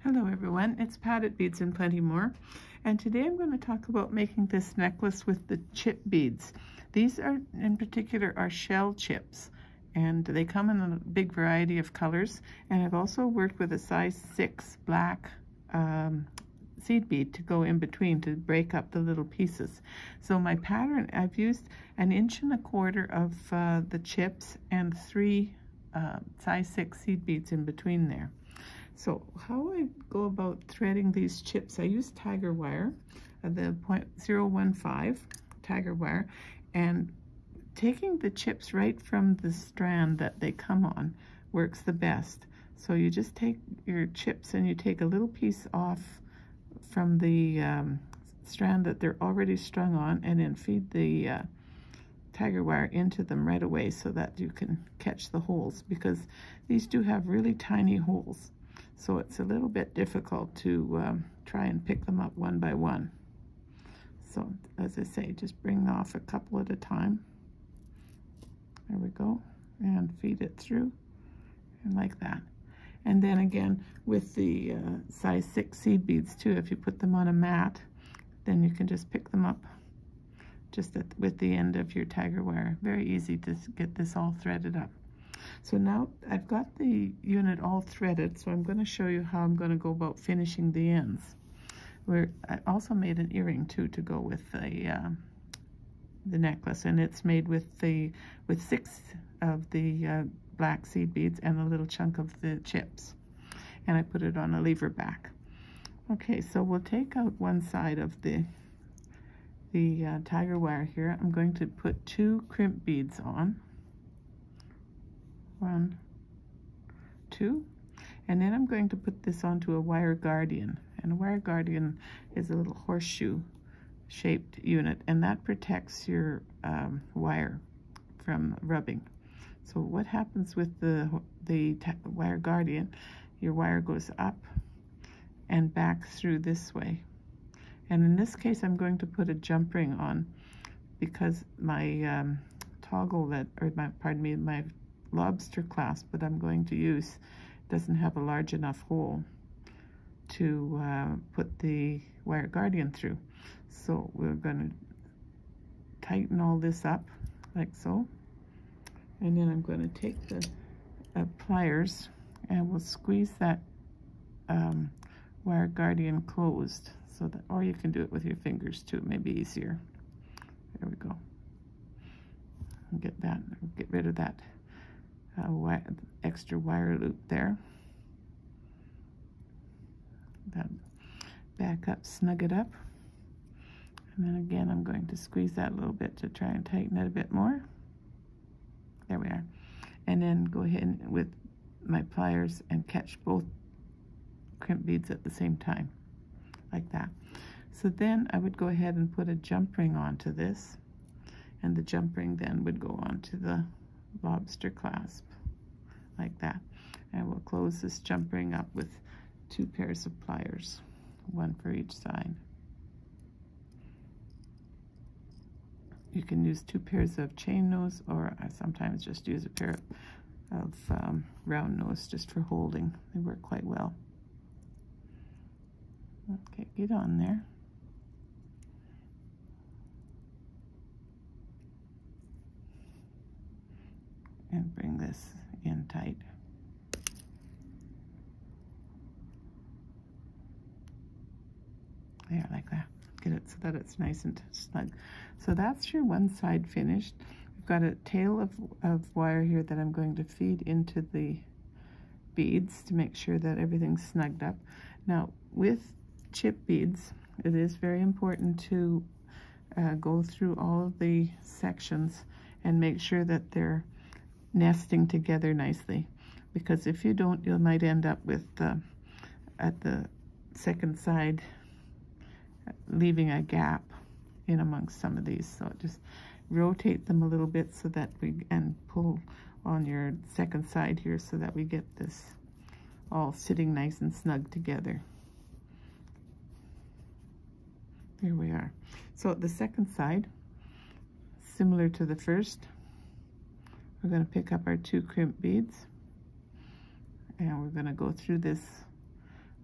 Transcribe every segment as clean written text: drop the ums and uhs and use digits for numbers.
Hello everyone, it's Pat at Beads and Plenty More, and today I'm going to talk about making this necklace with the chip beads. These are, in particular, are shell chips, and they come in a big variety of colors, and I've also worked with a size 6 black seed bead to go in between to break up the little pieces. So my pattern, I've used 1.25 inches of the chips and 3 size 6 seed beads in between there. So how I go about threading these chips, I use tiger wire, the 0.015 tiger wire, and taking the chips right from the strand that they come on works the best. So you just take your chips and you take a little piece off from the strand that they're already strung on, and then feed the tiger wire into them right away so that you can catch the holes, because these do have really tiny holes. So it's a little bit difficult to try and pick them up one by one. So as I say, just bring off a couple at a time. There we go. And feed it through, and like that. And then again, with the size 6 seed beads too, if you put them on a mat, then you can just pick them up just with the end of your tiger wire. Very easy to get this all threaded up. So now I've got the unit all threaded, so I'm going to show you how I'm going to go about finishing the ends. I also made an earring too to go with the necklace, and it's made with 6 of the black seed beads and a little chunk of the chips, and I put it on a lever back. Okay, so we'll take out one side of the tiger wire here. I'm going to put 2 crimp beads on. 1, 2, and then I'm going to put this onto a wire guardian, and a wire guardian is a little horseshoe shaped unit, and that protects your wire from rubbing. So what happens with the wire guardian, your wire goes up and back through this way, and in this case I'm going to put a jump ring on, because my toggle my lobster clasp that I'm going to use doesn't have a large enough hole to put the wire guardian through. So we're going to tighten all this up like so, and then I'm going to take the pliers and we'll squeeze that wire guardian closed, so that, or you can do it with your fingers too, it may be easier. There we go. Get rid of that extra wire loop there. That back up, snug it up, and then again I'm going to squeeze that a little bit to try and tighten it a bit more. There we are. And then go ahead with my pliers and catch both crimp beads at the same time, like that. So then I would go ahead and put a jump ring onto this, and the jump ring then would go onto the lobster clasp, like that. And we'll close this jump ring up with 2 pairs of pliers, 1 for each side. You can use 2 pairs of chain nose, or I sometimes just use a pair of round nose just for holding. They work quite well. Okay, get on there. And bring this in tight. There, like that. Get it so that it's nice and snug. So that's your one side finished. We've got a tail of wire here that I'm going to feed into the beads to make sure that everything's snugged up. Now, with chip beads, it is very important to go through all of the sections and make sure that they're nesting together nicely, because if you don't, you might end up with at the second side leaving a gap in amongst some of these. So just rotate them a little bit so that and pull on your second side here so that we get this all sitting nice and snug together. There we are. So the second side, similar to the first, we're going to pick up our 2 crimp beads, and we're going to go through this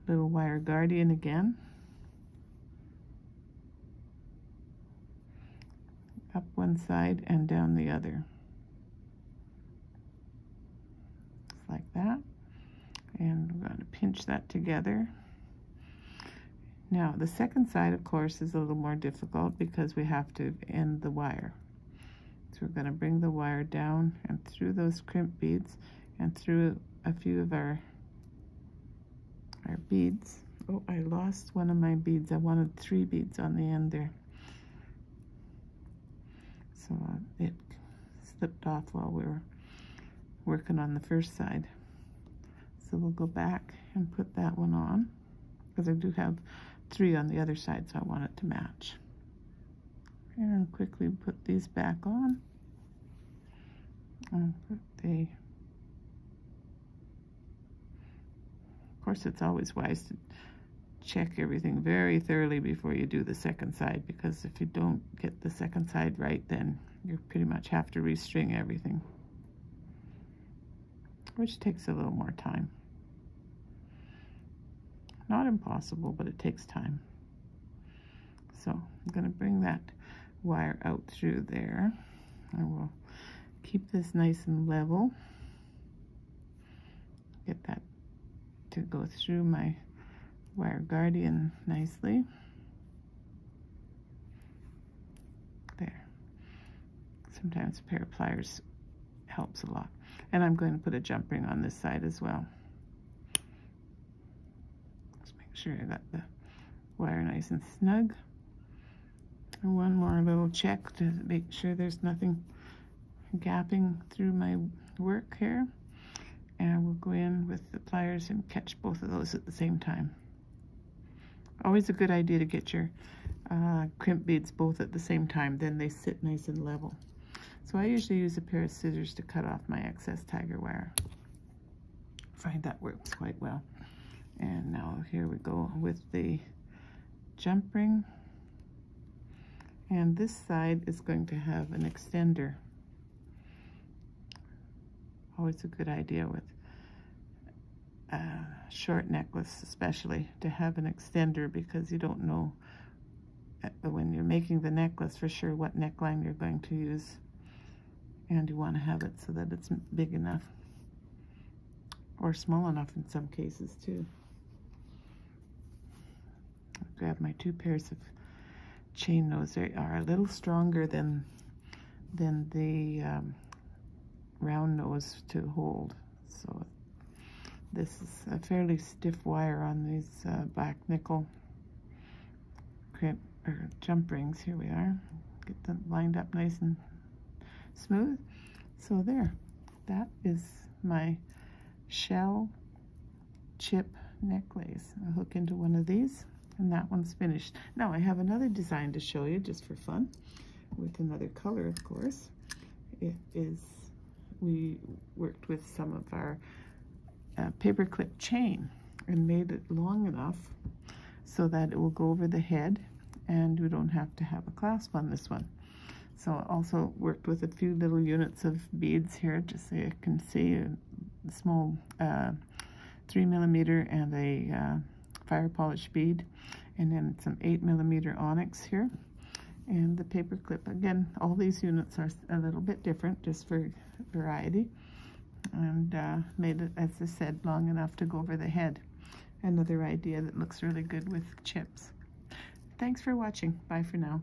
little wire guardian again. Up one side and down the other. Just like that. And we're going to pinch that together. Now, the second side, of course, is a little more difficult because we have to end the wire. So we're going to bring the wire down and through those crimp beads and through a few of our beads. Oh, I lost one of my beads. I wanted 3 beads on the end there. So it slipped off while we were working on the first side. So we'll go back and put that one on, because I do have 3 on the other side, so I want it to match. And quickly put these back on. And put the, of course, it's always wise to check everything very thoroughly before you do the second side, because if you don't get the second side right, then you pretty much have to restring everything, which takes a little more time. Not impossible, but it takes time. So I'm going to bring that wire out through there. I will keep this nice and level. Get that to go through my wire guardian nicely. There. Sometimes a pair of pliers helps a lot. And I'm going to put a jump ring on this side as well. Just make sure I got the wire nice and snug. And one more little check to make sure there's nothing gapping through my work here. And we'll go in with the pliers and catch both of those at the same time. Always a good idea to get your crimp beads both at the same time, then they sit nice and level. So I usually use a pair of scissors to cut off my excess tiger wire. I find that works quite well. And now here we go with the jump ring. And this side is going to have an extender. Always a good idea with a short necklace, especially, to have an extender, because you don't know when you're making the necklace for sure what neckline you're going to use, and you want to have it so that it's big enough or small enough in some cases too. I'll grab my 2 pairs of chain nose. They are a little stronger than the round nose to hold, so this is a fairly stiff wire on these black nickel crimp or jump rings. Here we are. Get them lined up nice and smooth. So there, that is my shell chip necklace. I'll hook into one of these, and that one's finished. Now I have another design to show you just for fun, with another color, of course. It is, we worked with some of our paperclip chain and made it long enough so that it will go over the head, and we don't have to have a clasp on this one. So I also worked with a few little units of beads here, just so you can see a small 3mm and a fire polish bead, and then some 8mm onyx here, and the paperclip. Again, all these units are a little bit different, just for variety, and made it, as I said, long enough to go over the head. Another idea that looks really good with chips. Thanks for watching. Bye for now.